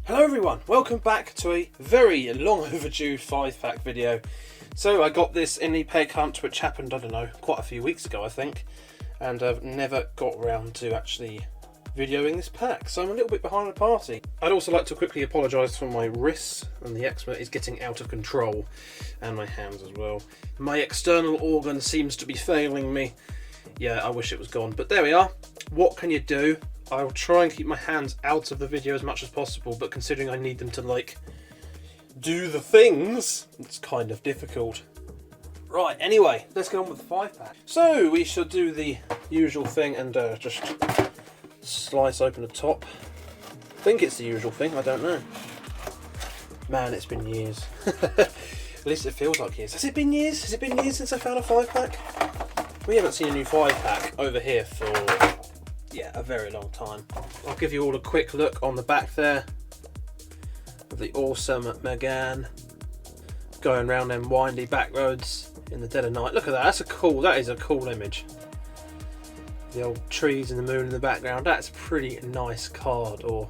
Hello everyone, welcome back to a very long overdue 5-pack video. So I got this in the peg hunt, which happened, I don't know, quite a few weeks ago I think, and I've never got around to actually videoing this pack, so I'm a little bit behind the party. I'd also like to quickly apologise for my wrists, and the eczema is getting out of control, and my hands as well. My external organ seems to be failing me. Yeah, I wish it was gone, but there we are. What can you do? I'll try and keep my hands out of the video as much as possible, but considering I need them to, like, do the things, it's kind of difficult. Right, anyway, let's get on with the 5-pack. So, we shall do the usual thing and just slice open the top. I think it's the usual thing, I don't know. Man, it's been years. At least it feels like years. Has it been years? Has it been years since I found a 5-pack? We haven't seen a new 5-pack over here for... yeah, a very long time. I'll give you all a quick look on the back there of the awesome Megane going around them windy back roads in the dead of night. Look at that, that is a cool image. The old trees and the moon in the background, that's a pretty nice card or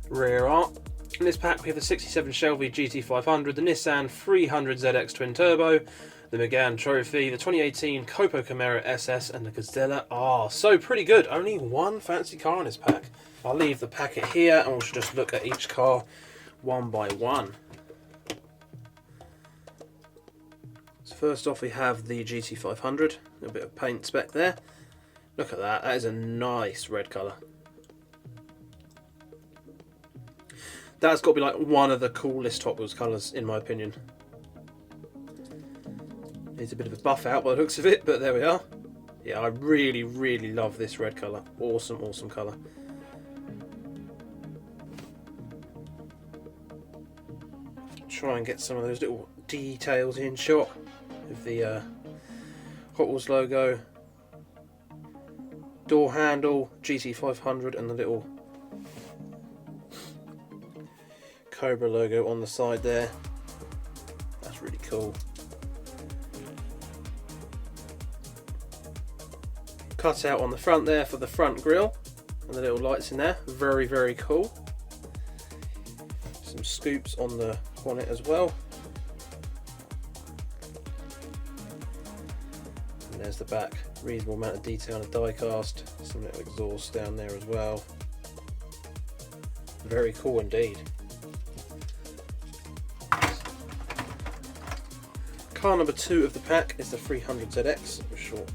rear art. In this pack we have the 67 Shelby GT500, the Nissan 300ZX twin turbo, the Megane Trophy, the 2018 COPO Camaro SS, and the Gazella R. So pretty good. Only one fancy car in this pack. I'll leave the packet here and we'll just look at each car one by one. So first off we have the GT500. A bit of paint spec there. Look at that. That is a nice red colour. That's got to be like one of the coolest Hot Wheels colours in my opinion. Needs a bit of a buff out by the looks of it, but there we are. Yeah, I really, really love this red colour. Awesome, awesome colour. Try and get some of those little details in shot with the Hot Wheels logo, door handle, GT500, and the little Cobra logo on the side there. That's really cool. Cut out on the front there for the front grille and the little lights in there. Very, very cool. Some scoops on the bonnet as well. And there's the back. Reasonable amount of detail on the die cast. Some little exhaust down there as well. Very cool indeed. Car number 2 of the pack is the 300ZX for short.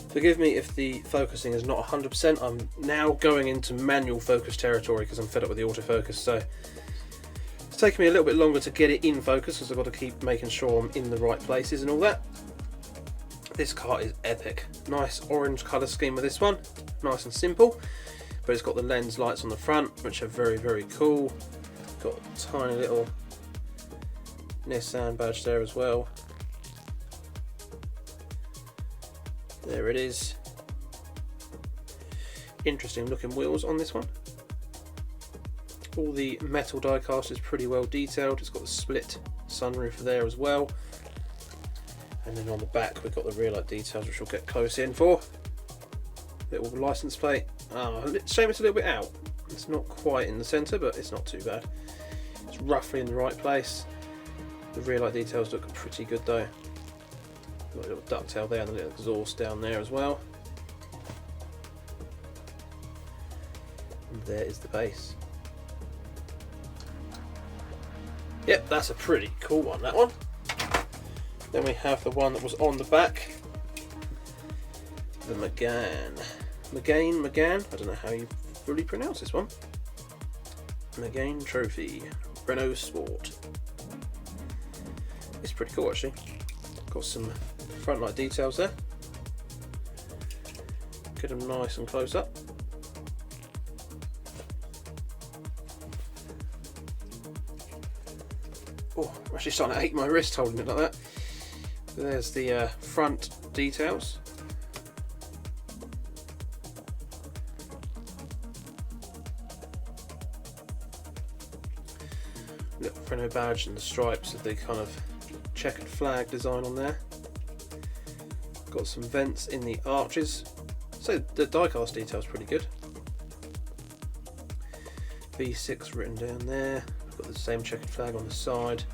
Forgive me if the focusing is not 100%, I'm now going into manual focus territory because I'm fed up with the autofocus, so it's taken me a little bit longer to get it in focus because I've got to keep making sure I'm in the right places and all that. This car is epic. Nice orange colour scheme with this one, nice and simple, but it's got the lens lights on the front which are very, very cool. Got a tiny little Nissan badge there as well. There it is. Interesting looking wheels on this one. All the metal die cast is pretty well detailed. It's got the split sunroof there as well. And then on the back we've got the rear light details which we'll get close in for. Little license plate. Shame it's a little bit out. It's not quite in the centre but it's not too bad. It's roughly in the right place. The rear light details look pretty good though. Got a little ducktail there and a little exhaust down there as well. And there is the base. Yep, that's a pretty cool one, that one. Then we have the one that was on the back. The Megane. Megane? I don't know how you fully pronounce this one. Megane Trophy. Renault Sport. It's pretty cool actually. Got some front light details there. Get them nice and close up. Oh, I'm actually starting to ache my wrist holding it like that. There's the front details. Little Renault badge and the stripes of the kind of checkered flag design on there. Got some vents in the arches, so the diecast detail is pretty good. V6 written down there. Got the same checkered flag on the side.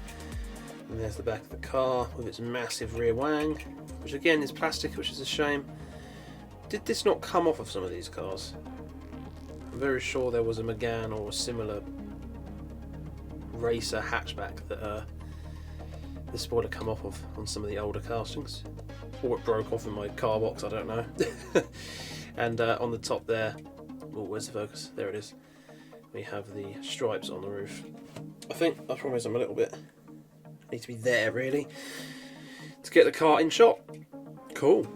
And there's the back of the car with its massive rear wang, which again is plastic, which is a shame. Did this not come off of some of these cars? I'm very sure there was a Megane or a similar racer hatchback that the spoiler come off of on some of the older castings. Or it broke off in my car box, I don't know. And on the top there, oh, where's the focus? There it is. We have the stripes on the roof. I think, I promise I'm a little bit, need to be there really, to get the car in shot. Cool.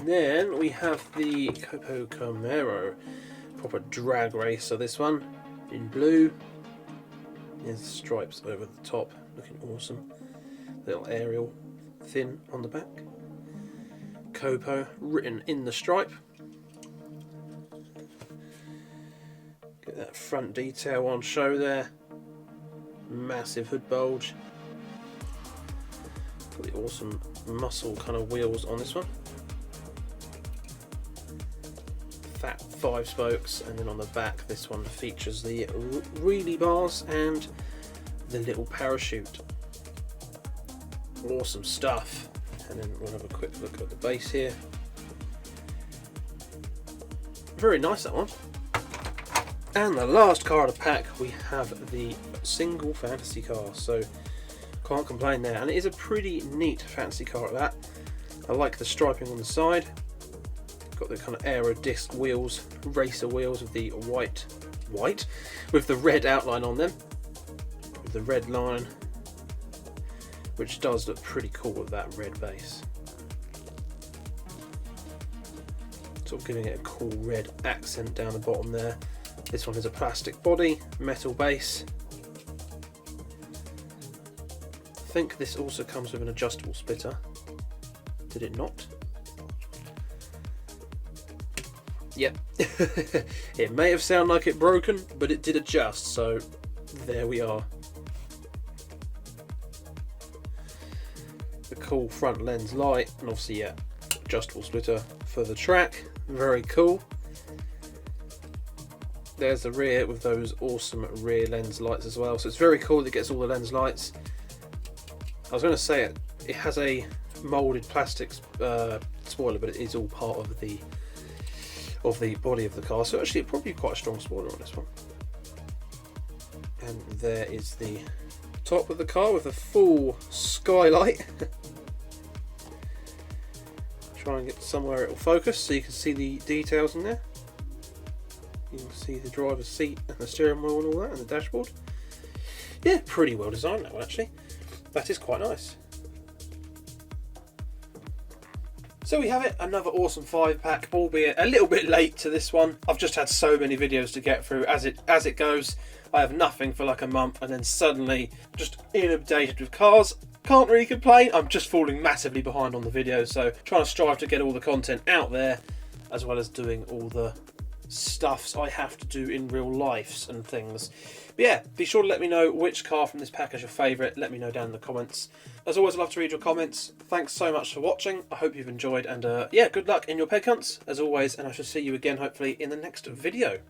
Then we have the COPO Camaro, proper drag racer, this one, in blue. There's the stripes over the top, looking awesome. Little aerial thin on the back. COPO written in the stripe. Get that front detail on show there. Massive hood bulge. Got the awesome muscle kind of wheels on this one. Fat 5 spokes, and then on the back this one features the wheelie bars and the little parachute. Awesome stuff. And then we'll have a quick look at the base here. Very nice, that one. And the last car of the pack, we have the single fantasy car, so can't complain there. And it is a pretty neat fantasy car at that. I like the striping on the side. Got the kind of aero disc wheels, racer wheels with the white, with the red outline on them, with the red line, which does look pretty cool with that red base. Sort of giving it a cool red accent down the bottom there. This one is a plastic body, metal base. I think this also comes with an adjustable splitter. Did it not? Yep. It may have sounded like it broken, but it did adjust, so there we are. The cool front lens light, and obviously, yeah, adjustable splitter for the track. Very cool. There's the rear with those awesome rear lens lights as well. So it's very cool that it gets all the lens lights. I was going to say it has a moulded plastic spoiler, but it is all part of the body of the car. So actually, probably quite a strong spoiler on this one. And there is the top of the car with a full skylight. Try and get somewhere it will focus so you can see the details in there. You can see the driver's seat and the steering wheel and all that, and the dashboard. Yeah, pretty well designed that one actually. That is quite nice. So we have it, another awesome 5-pack, albeit a little bit late to this one. I've just had so many videos to get through as it goes. I have nothing for like a month, and then suddenly just inundated with cars. Can't really complain. I'm just falling massively behind on the videos, so trying to strive to get all the content out there, as well as doing all the stuffs I have to do in real lives and things. But yeah, be sure to let me know which car from this pack is your favourite. Let me know down in the comments. As always, I love to read your comments. Thanks so much for watching. I hope you've enjoyed, and yeah, good luck in your peg hunts as always, and I shall see you again hopefully in the next video.